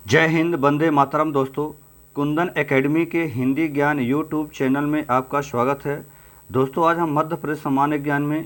जय हिंद, वंदे मातरम। दोस्तों, कुंदन एकेडमी के हिंदी ज्ञान यूट्यूब चैनल में आपका स्वागत है। दोस्तों, आज हम मध्य प्रदेश सामान्य ज्ञान में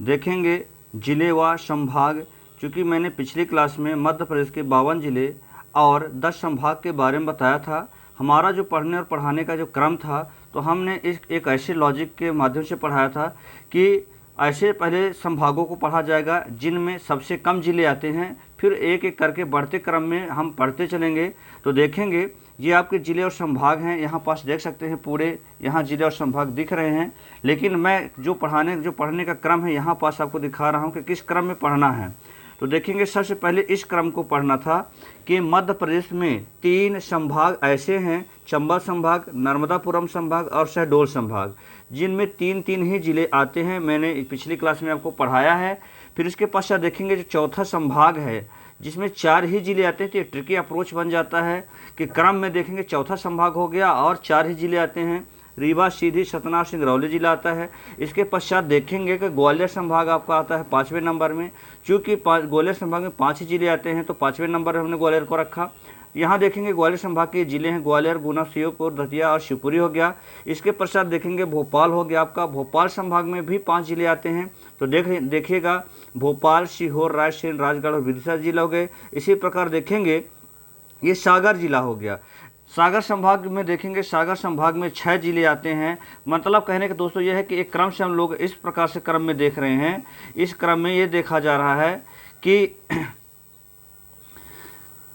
देखेंगे जिले व संभाग। चूँकि मैंने पिछली क्लास में मध्य प्रदेश के 52 जिले और 10 संभाग के बारे में बताया था। हमारा जो पढ़ने और पढ़ाने का जो क्रम था, तो हमने एक ऐसे लॉजिक के माध्यम से पढ़ाया था कि ऐसे पहले संभागों को पढ़ा जाएगा जिनमें सबसे कम जिले आते हैं, फिर एक एक करके बढ़ते क्रम में हम पढ़ते चलेंगे। तो देखेंगे ये आपके ज़िले और संभाग हैं। यहाँ पास देख सकते हैं पूरे यहाँ ज़िले और संभाग दिख रहे हैं, लेकिन मैं जो पढ़ने का क्रम है यहाँ पास आपको दिखा रहा हूँ कि किस क्रम में पढ़ना है। तो देखेंगे सबसे पहले इस क्रम को पढ़ना था कि मध्य प्रदेश में 3 संभाग ऐसे हैं, चंबल संभाग, नर्मदापुरम संभाग और शहडोल संभाग, जिनमें 3-3 ही ज़िले आते हैं। मैंने पिछली क्लास में आपको पढ़ाया है। फिर इसके पश्चात देखेंगे जो चौथा संभाग है जिसमें 4 ही ज़िले आते हैं। तो ये ट्रिकी अप्रोच बन जाता है कि क्रम में देखेंगे चौथा संभाग हो गया और 4 ही ज़िले आते हैं। रीवा, सीधी, सतना, सिंगरौली जिला आता है। इसके पश्चात देखेंगे कि ग्वालियर संभाग आपका आता है 5वें नंबर में। चूँकि ग्वालियर संभाग में 5 ही ज़िले आते हैं, तो 5वें नंबर में हमने ग्वालियर को रखा। यहाँ देखेंगे ग्वालियर संभाग के ज़िले हैं ग्वालियर, गुना, श्योपुर, दतिया और शिवपुरी हो गया। इसके पश्चात देखेंगे भोपाल हो गया आपका। भोपाल संभाग में भी 5 ज़िले आते हैं। तो देखिएगा भोपाल, सीहोर, रायसेन, राजगढ़ और विदिशा जिला हो गए। इसी प्रकार देखेंगे ये सागर जिला हो गया। सागर संभाग में देखेंगे सागर संभाग में 6 ज़िले आते हैं। मतलब कहने का दोस्तों ये है कि एक क्रम से हम लोग इस प्रकार से क्रम में देख रहे हैं। इस क्रम में ये देखा जा रहा है कि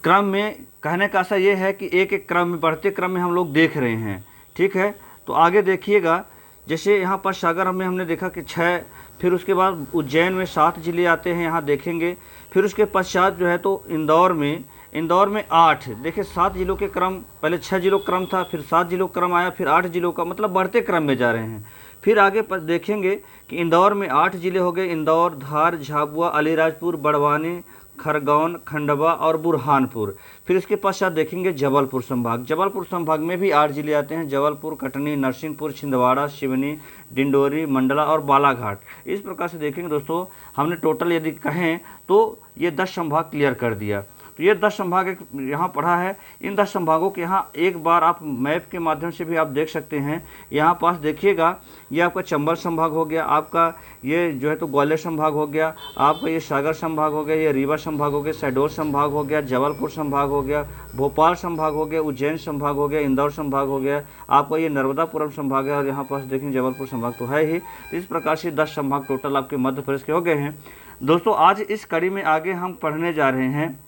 क्रम में कहने का ऐसा ये है कि एक एक क्रम में बढ़ते क्रम में हम लोग देख रहे हैं। ठीक है, तो आगे देखिएगा जैसे यहाँ पर सागर में हमने देखा कि 6, फिर उसके बाद उज्जैन में 7 ज़िले आते हैं, यहाँ देखेंगे। फिर उसके पश्चात जो है तो इंदौर में 8। देखिए 7 ज़िलों के क्रम, पहले 6 ज़िलों का क्रम था, फिर 7 ज़िलों का क्रम आया, फिर 8 ज़िलों का, मतलब बढ़ते क्रम में जा रहे हैं। फिर आगे पर देखेंगे कि इंदौर में 8 ज़िले हो गए। इंदौर, धार, झाबुआ, अलीराजपुर, बड़वानी, खरगोन, खंडवा और बुरहानपुर। फिर इसके पश्चात देखेंगे जबलपुर संभाग में भी 8 ज़िले आते हैं। जबलपुर, कटनी, नरसिंहपुर, छिंदवाड़ा, सिवनी, डिंडोरी, मंडला और बालाघाट। इस प्रकार से देखेंगे दोस्तों, हमने टोटल यदि कहें तो ये 10 संभाग क्लियर कर दिया। तो ये 10 संभाग एक यहाँ पढ़ा है। इन 10 संभागों के यहाँ एक बार आप मैप के माध्यम से भी आप देख सकते हैं। यहाँ पास देखिएगा ये आपका चंबल संभाग हो गया, आपका ये जो है तो ग्वालियर संभाग हो गया, आपका ये सागर संभाग हो गया, ये रीवा संभाग हो गया, शहडोल संभाग हो गया, जबलपुर संभाग हो गया, भोपाल संभाग हो गया, उज्जैन संभाग हो गया, इंदौर संभाग हो गया, आपका ये नर्मदापुरम संभाग है और यहाँ पास देखेंगे जबलपुर संभाग तो है ही। इस प्रकार से 10 संभाग टोटल आपके मध्य प्रदेश के हो गए हैं। दोस्तों, आज इस कड़ी में आगे हम पढ़ने जा रहे हैं।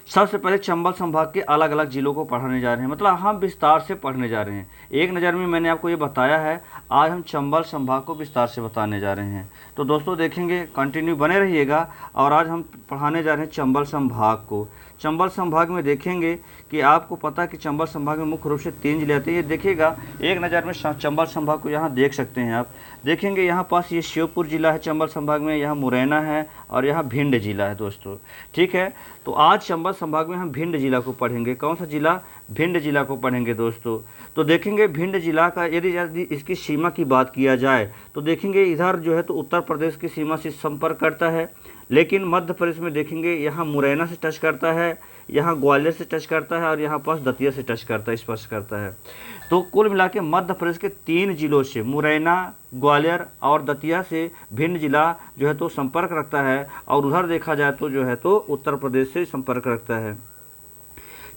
सबसे पहले चंबल संभाग के अलग अलग जिलों को पढ़ाने जा रहे हैं, मतलब हम विस्तार से पढ़ने जा रहे हैं। एक नज़र में मैंने आपको ये बताया है, आज हम चंबल संभाग को विस्तार से बताने जा रहे हैं। तो दोस्तों देखेंगे, कंटिन्यू बने रहिएगा। और आज हम पढ़ाने जा रहे हैं चंबल संभाग को। चंबल संभाग में देखेंगे कि आपको पता है कि चंबल संभाग में मुख्य रूप से 3 जिले आते हैं। ये देखिएगा एक नज़र में चंबल संभाग को यहाँ देख सकते हैं आप। देखेंगे यहाँ पास ये श्योपुर जिला है चंबल संभाग में, यहाँ मुरैना है और यहाँ भिंड जिला है दोस्तों। ठीक है, तो आज चंबल संभाग में हम भिंड जिला को पढ़ेंगे। कौन सा जिला? भिंड जिला को पढ़ेंगे दोस्तों। तो देखेंगे भिंड जिला का यदि इसकी सीमा की बात किया जाए तो देखेंगे इधर जो है तो उत्तर प्रदेश की सीमा से संपर्क करता है, लेकिन मध्य प्रदेश में देखेंगे यहाँ मुरैना से टच करता है, यहाँ ग्वालियर से टच करता है और यहाँ पास दतिया से टच करता है, स्पर्श करता है। तो कुल मिला के मध्य प्रदेश के 3 जिलों से, मुरैना, ग्वालियर और दतिया से भिंड जिला जो है तो संपर्क रखता है। और उधर देखा जाए तो जो है तो उत्तर प्रदेश से संपर्क रखता है।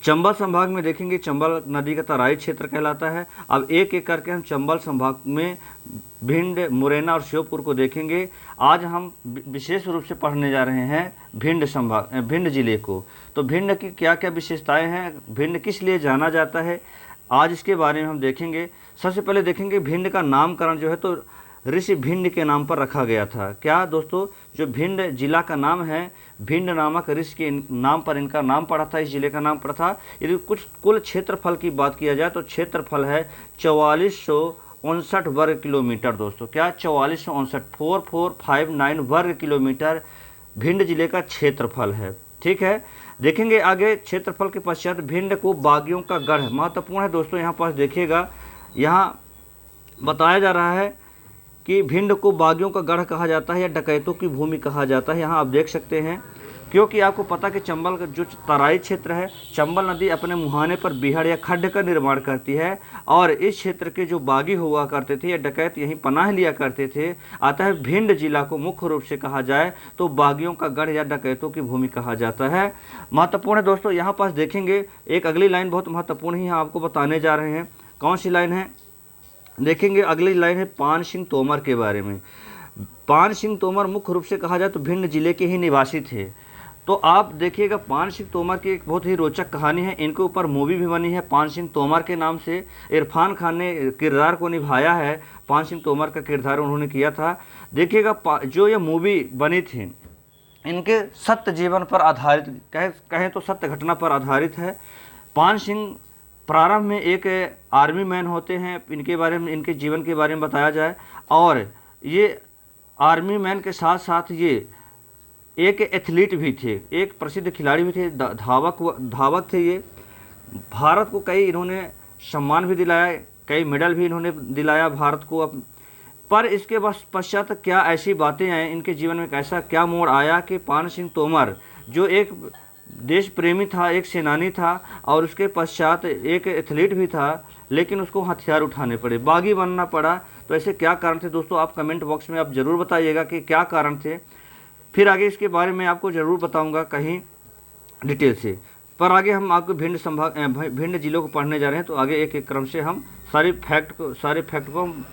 चंबल संभाग में देखेंगे चंबल नदी का तराई क्षेत्र कहलाता है। अब एक एक करके हम चंबल संभाग में भिंड, मुरैना और श्योपुर को देखेंगे। आज हम विशेष रूप से पढ़ने जा रहे हैं भिंड जिले को। तो भिंड की क्या क्या विशेषताएं हैं, भिंड किस लिए जाना जाता है, आज इसके बारे में हम देखेंगे। सबसे पहले देखेंगे भिंड का नामकरण जो है तो ऋषि भिंड के नाम पर रखा गया था। क्या दोस्तों, जो भिंड जिला का नाम है, भिंड नामक ऋषि के नाम पर इनका नाम पड़ा था, इस जिले का नाम पड़ा था। यदि कुछ कुल क्षेत्रफल की बात किया जाए तो क्षेत्रफल है 4459 वर्ग किलोमीटर दोस्तों। क्या? 4459, 4459 वर्ग किलोमीटर भिंड जिले का क्षेत्रफल है। ठीक है, देखेंगे आगे क्षेत्रफल के पश्चात भिंड को बागियों का गढ़ महत्वपूर्ण है दोस्तों। यहाँ पास देखिएगा, यहाँ बताया जा रहा है कि भिंड को बागियों का गढ़ कहा जाता है या डकैतों की भूमि कहा जाता है। यहाँ आप देख सकते हैं क्योंकि आपको पता कि चंबल का जो तराई क्षेत्र है, चंबल नदी अपने मुहाने पर बिहड़ या खड्ड का निर्माण करती है और इस क्षेत्र के जो बागी हुआ करते थे या डकैत यहीं पनाह लिया करते थे। अतः भिंड जिला को मुख्य रूप से कहा जाए तो बागियों का गढ़ या डकैतों की भूमि कहा जाता है। महत्वपूर्ण है दोस्तों, यहाँ पास देखेंगे एक अगली लाइन बहुत महत्वपूर्ण ही आपको बताने जा रहे हैं। कौन सी लाइन है देखेंगे, अगली लाइन है पान सिंह तोमर के बारे में। पान सिंह तोमर मुख्य रूप से कहा जाए तो भिंड जिले के ही निवासी थे। तो आप देखिएगा पान सिंह तोमर की एक बहुत ही रोचक कहानी है, इनके ऊपर मूवी भी बनी है पान सिंह तोमर के नाम से। इरफान खान ने किरदार को निभाया है, पान सिंह तोमर का किरदार उन्होंने किया था। देखिएगा जो ये मूवी बनी थी इनके सत्य जीवन पर आधारित, कहें तो सत्य घटना पर आधारित है। पान सिंह प्रारंभ में एक आर्मी मैन होते हैं, इनके बारे में, इनके जीवन के बारे में बताया जाए। और ये आर्मी मैन के साथ साथ ये एक एथलीट भी थे, एक प्रसिद्ध खिलाड़ी भी थे, धावक थे ये। भारत को कई इन्होंने सम्मान भी दिलाया, कई मेडल भी इन्होंने दिलाया भारत को। पर इसके पश्चात क्या ऐसी बातें आई इनके जीवन में, कैसा क्या मोड़ आया कि पान सिंह तोमर जो एक देश प्रेमी था, एक सेनानी था और उसके पश्चात एक एथलीट भी था, लेकिन उसको हथियार उठाने पड़े, बागी बनना पड़ा। तो ऐसे क्या कारण थे दोस्तों, आप कमेंट बॉक्स में आप ज़रूर बताइएगा कि क्या कारण थे। फिर आगे इसके बारे में आपको ज़रूर बताऊंगा कहीं डिटेल से। पर आगे हम आपको भिंड जिलों को पढ़ने जा रहे हैं, तो आगे एक एक क्रम से हम सारे फैक्ट को हम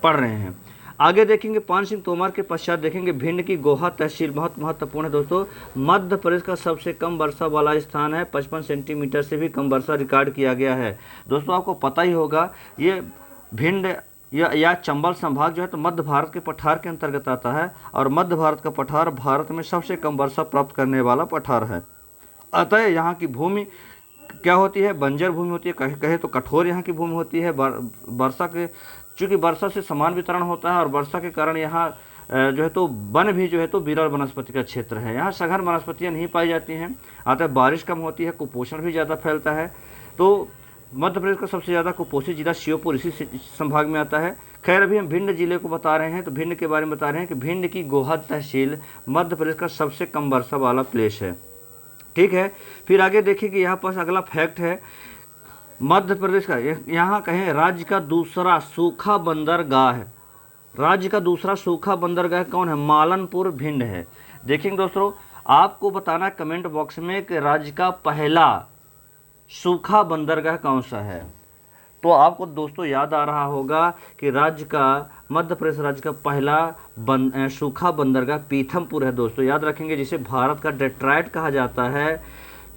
पढ़ रहे हैं। आगे देखेंगे पान सिंह तोमर के पश्चात देखेंगे भिंड की गोहा तहसील बहुत महत्वपूर्ण है दोस्तों। मध्य प्रदेश का सबसे कम वर्षा वाला स्थान है, 55 सेंटीमीटर से भी कम वर्षा रिकॉर्ड किया गया है। दोस्तों आपको पता ही होगा ये भिंड या चंबल संभाग जो है तो मध्य भारत के पठार के अंतर्गत आता है और मध्य भारत का पठार भारत में सबसे कम वर्षा प्राप्त करने वाला पठार है। अतः यहाँ की भूमि क्या होती है, बंजर भूमि होती है, कहे तो कठोर यहाँ की भूमि होती है। वर्षा के चूँकि वर्षा से समान वितरण होता है और वर्षा के कारण यहाँ जो है तो वन भी जो है तो विरल वनस्पति का क्षेत्र है, यहाँ सघन वनस्पतियाँ नहीं पाई जाती हैं। अतः बारिश कम होती है, कुपोषण भी ज़्यादा फैलता है। तो मध्य प्रदेश का सबसे ज़्यादा कुपोषित जिला श्योपुर इसी संभाग में आता है। खैर अभी हम भिंड जिले को बता रहे हैं, तो भिंड के बारे में बता रहे हैं कि भिंड की गोहा तहसील मध्य प्रदेश का सबसे कम वर्षा वाला प्लेस है। ठीक है, फिर आगे देखिए कि यहाँ पास अगला फैक्ट है मध्य प्रदेश का, यहाँ कहें राज्य का दूसरा सूखा बंदरगाह है। राज्य का दूसरा सूखा बंदरगाह कौन है, मालनपुर भिंड है। देखेंगे दोस्तों आपको बताना कमेंट बॉक्स में कि राज्य का पहला सूखा बंदरगाह कौन सा है। तो आपको दोस्तों याद आ रहा होगा कि मध्य प्रदेश राज्य का पहला सूखा बंदरगाह पीथमपुर है दोस्तों, याद रखेंगे, जिसे भारत का डेट्रॉयट कहा जाता है।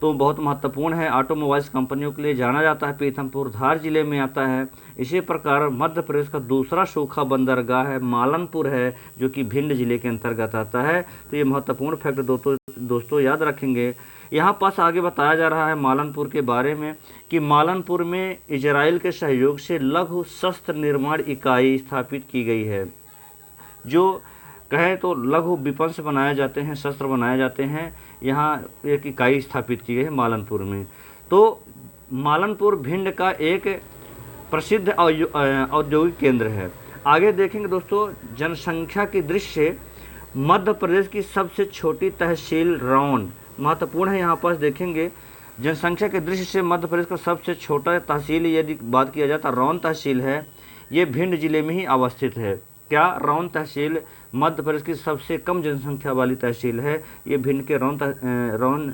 तो बहुत महत्वपूर्ण है, ऑटोमोबाइल्स कंपनियों के लिए जाना जाता है। पीथमपुर धार जिले में आता है। इसी प्रकार मध्य प्रदेश का दूसरा सूखा बंदरगाह है मालनपुर है, जो कि भिंड जिले के अंतर्गत आता है। तो ये महत्वपूर्ण फैक्ट दोस्तों याद रखेंगे। यहाँ पास आगे बताया जा रहा है मालनपुर के बारे में कि मालनपुर में इजराइल के सहयोग से लघु शस्त्र निर्माण इकाई स्थापित की गई है। जो कहें तो लघु विपंस बनाए जाते हैं, शस्त्र बनाए जाते हैं, यहाँ एक इकाई स्थापित की गई है मालनपुर में। तो मालनपुर भिंड का एक प्रसिद्ध औद्योगिक केंद्र है। आगे देखेंगे दोस्तों जनसंख्या की दृष्टि से मध्य प्रदेश की सबसे छोटी तहसील रौन महत्वपूर्ण है। यहाँ पर देखेंगे जनसंख्या की दृष्टि से मध्य प्रदेश का सबसे छोटा तहसील यदि बात किया जाए तो रौन तहसील है। ये भिंड जिले में ही अवस्थित है। क्या रौन तहसील मध्य प्रदेश की सबसे कम जनसंख्या वाली तहसील है, ये भिंड के रौन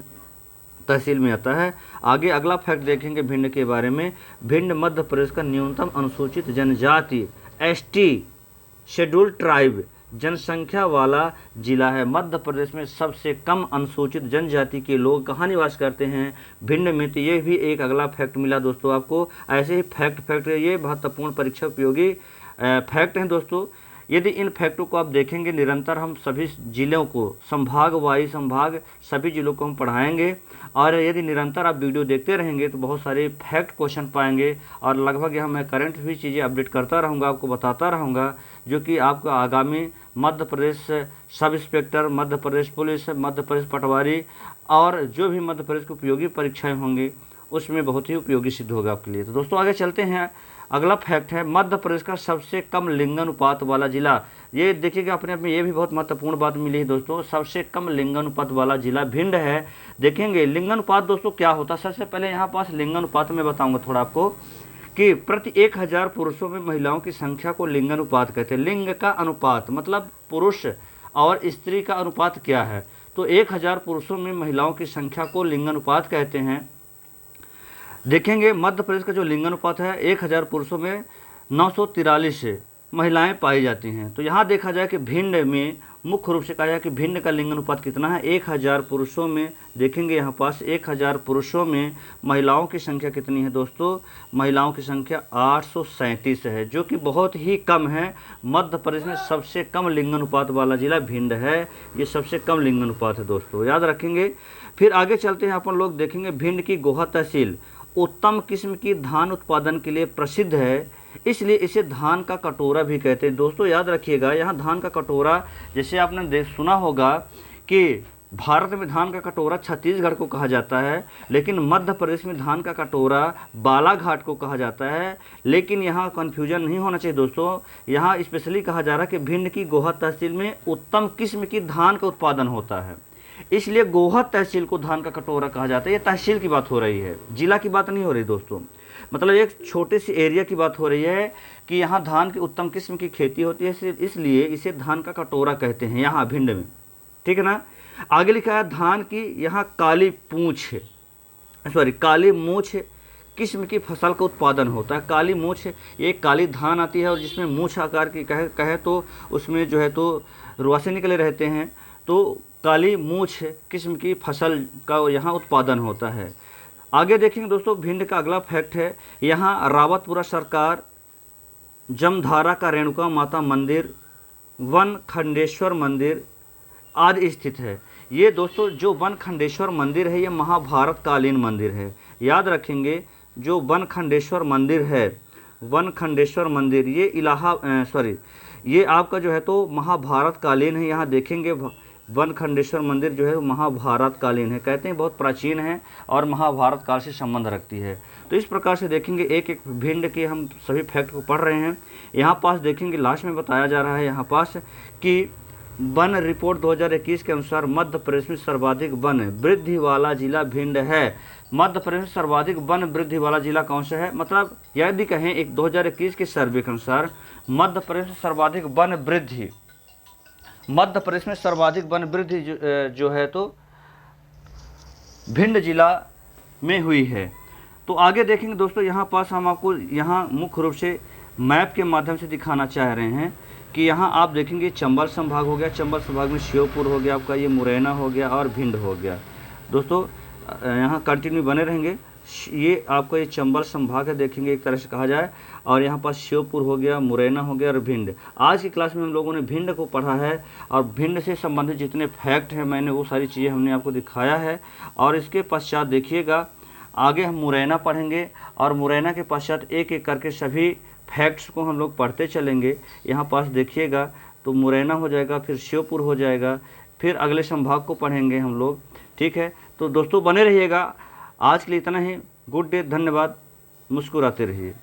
तहसील में आता है। आगे अगला फैक्ट देखेंगे भिंड के बारे में। भिंड मध्य प्रदेश का न्यूनतम अनुसूचित जनजाति ST शेड्यूल्ड ट्राइब जनसंख्या वाला जिला है। मध्य प्रदेश में सबसे कम अनुसूचित जनजाति के लोग कहाँ निवास करते हैं, भिंड में। तो ये भी एक अगला फैक्ट मिला दोस्तों आपको। ऐसे ही फैक्ट ये महत्वपूर्ण परीक्षा उपयोगी फैक्ट हैं दोस्तों। यदि इन फैक्टों को आप देखेंगे निरंतर हम सभी जिलों को संभाग सभी जिलों को हम पढ़ाएंगे। और यदि निरंतर आप वीडियो देखते रहेंगे तो बहुत सारे फैक्ट क्वेश्चन पाएंगे। और लगभग यहाँ मैं करंट भी चीज़ें अपडेट करता रहूँगा, आपको बताता रहूँगा, जो कि आपको आगामी Madhya Pradesh sub inspector, Madhya Pradesh police, Madhya Pradesh पटवारी और जो भी मध्य प्रदेश की उपयोगी परीक्षाएँ होंगी उसमें बहुत ही उपयोगी सिद्ध होगा आपके लिए। तो दोस्तों आगे चलते हैं। अगला फैक्ट है मध्य प्रदेश का सबसे कम लिंगानुपात वाला जिला। ये देखिएगा अपने आप में ये भी बहुत महत्वपूर्ण बात मिली है दोस्तों, सबसे कम लिंगानुपात वाला जिला भिंड है। देखेंगे लिंगानुपात दोस्तों क्या होता है। सबसे पहले यहाँ पास लिंगानुपात में बताऊंगा थोड़ा आपको कि प्रति 1000 पुरुषों में महिलाओं की संख्या को लिंगानुपात कहते हैं। लिंग का अनुपात मतलब पुरुष और स्त्री का अनुपात क्या है, तो 1000 पुरुषों में महिलाओं की संख्या को लिंगानुपात कहते हैं। देखेंगे मध्य प्रदेश का जो लिंगानुपात है 1000 पुरुषों में 943 महिलाएं पाई जाती हैं। तो यहाँ देखा जाए कि भिंड में मुख्य रूप से कहा जाए कि भिंड का लिंगानुपात कितना है, 1000 पुरुषों में। देखेंगे यहाँ पास 1000 पुरुषों में महिलाओं की संख्या कितनी है दोस्तों, महिलाओं की संख्या 837 है, जो कि बहुत ही कम है। मध्य प्रदेश में सबसे कम लिंगानुपात वाला जिला भिंड है, ये सबसे कम लिंगानुपात है दोस्तों, याद रखेंगे। फिर आगे चलते हैं अपन लोग देखेंगे भिंड की गोहा तहसील उत्तम किस्म की धान उत्पादन के लिए प्रसिद्ध है, इसलिए इसे धान का कटोरा भी कहते हैं। दोस्तों याद रखिएगा यहाँ धान का कटोरा, जैसे आपने सुना होगा कि भारत में धान का कटोरा छत्तीसगढ़ को कहा जाता है, लेकिन मध्य प्रदेश में धान का कटोरा बालाघाट को कहा जाता है। लेकिन यहाँ कन्फ्यूजन नहीं होना चाहिए दोस्तों, यहाँ स्पेशली कहा जा रहा है कि भिंड की गोहा तहसील में उत्तम किस्म की धान का उत्पादन होता है, इसलिए गोहा तहसील को धान का कटोरा कहा जाता है। ये तहसील की बात हो रही है, जिला की बात नहीं हो रही दोस्तों, मतलब एक छोटे सी एरिया की बात हो रही है कि यहाँ धान की उत्तम किस्म की खेती होती है, इसलिए इसे धान का कटोरा कहते हैं यहाँ भिंड में, ठीक है ना। आगे लिखा है धान की यहाँ काली मूछ किस्म की फसल का उत्पादन होता है। काली मूछ ये काली धान आती है और जिसमें मूछ आकार की कहे तो उसमें जो है तो रुआसे निकले रहते हैं, तो काली मूछ किस्म की फसल का यहाँ उत्पादन होता है। आगे देखेंगे दोस्तों भिंड का अगला फैक्ट है यहाँ रावतपुरा सरकार, जमधारा का रेणुका माता मंदिर, वन खंडेश्वर मंदिर आदि स्थित है। ये दोस्तों जो वन खंडेश्वर मंदिर है ये महाभारत कालीन मंदिर है, याद रखेंगे। जो वन खंडेश्वर मंदिर है, वन खंडेश्वर मंदिर ये ये आपका जो है तो महाभारत कालीन है। यहाँ देखेंगे वन खंडेश्वर मंदिर जो है महाभारत कालीन है, कहते हैं बहुत प्राचीन है और महाभारत काल से संबंध रखती है। तो इस प्रकार से देखेंगे एक एक भिंड के हम सभी फैक्ट को पढ़ रहे हैं। यहाँ पास देखेंगे लास्ट में बताया जा रहा है यहाँ पास कि वन रिपोर्ट 2021 के अनुसार मध्य प्रदेश में सर्वाधिक वन वृद्धि वाला जिला भिंड है। मध्य प्रदेश में सर्वाधिक वन वृद्धि वाला जिला कौन सा है, मतलब यदि कहें एक 2021 के सर्वे के अनुसार मध्य प्रदेश में सर्वाधिक वन वृद्धि, मध्य प्रदेश में सर्वाधिक वन वृद्धि जो है तो भिंड जिला में हुई है। तो आगे देखेंगे दोस्तों यहाँ पास हम आपको यहाँ मुख्य रूप से मैप के माध्यम से दिखाना चाह रहे हैं कि यहाँ आप देखेंगे चंबल संभाग हो गया, चंबल संभाग में श्योपुर हो गया, आपका ये मुरैना हो गया और भिंड हो गया। दोस्तों यहाँ कंटिन्यू बने रहेंगे। ये आपका ये चंबल संभाग है, देखेंगे एक तरह से कहा जाए, और यहाँ पास श्योपुर हो गया, मुरैना हो गया और भिंड। आज की क्लास में हम लोगों ने भिंड को पढ़ा है और भिंड से संबंधित जितने फैक्ट हैं मैंने वो सारी चीज़ें हमने आपको दिखाया है। और इसके पश्चात देखिएगा आगे हम मुरैना पढ़ेंगे और मुरैना के पश्चात एक एक करके सभी फैक्ट्स को हम लोग पढ़ते चलेंगे। यहाँ पास देखिएगा तो मुरैना हो जाएगा, फिर श्योपुर हो जाएगा, फिर अगले संभाग को पढ़ेंगे हम लोग, ठीक है। तो दोस्तों बने रहिएगा। आज के लिए इतना ही। गुड डे, धन्यवाद, मुस्कुराते रहिए।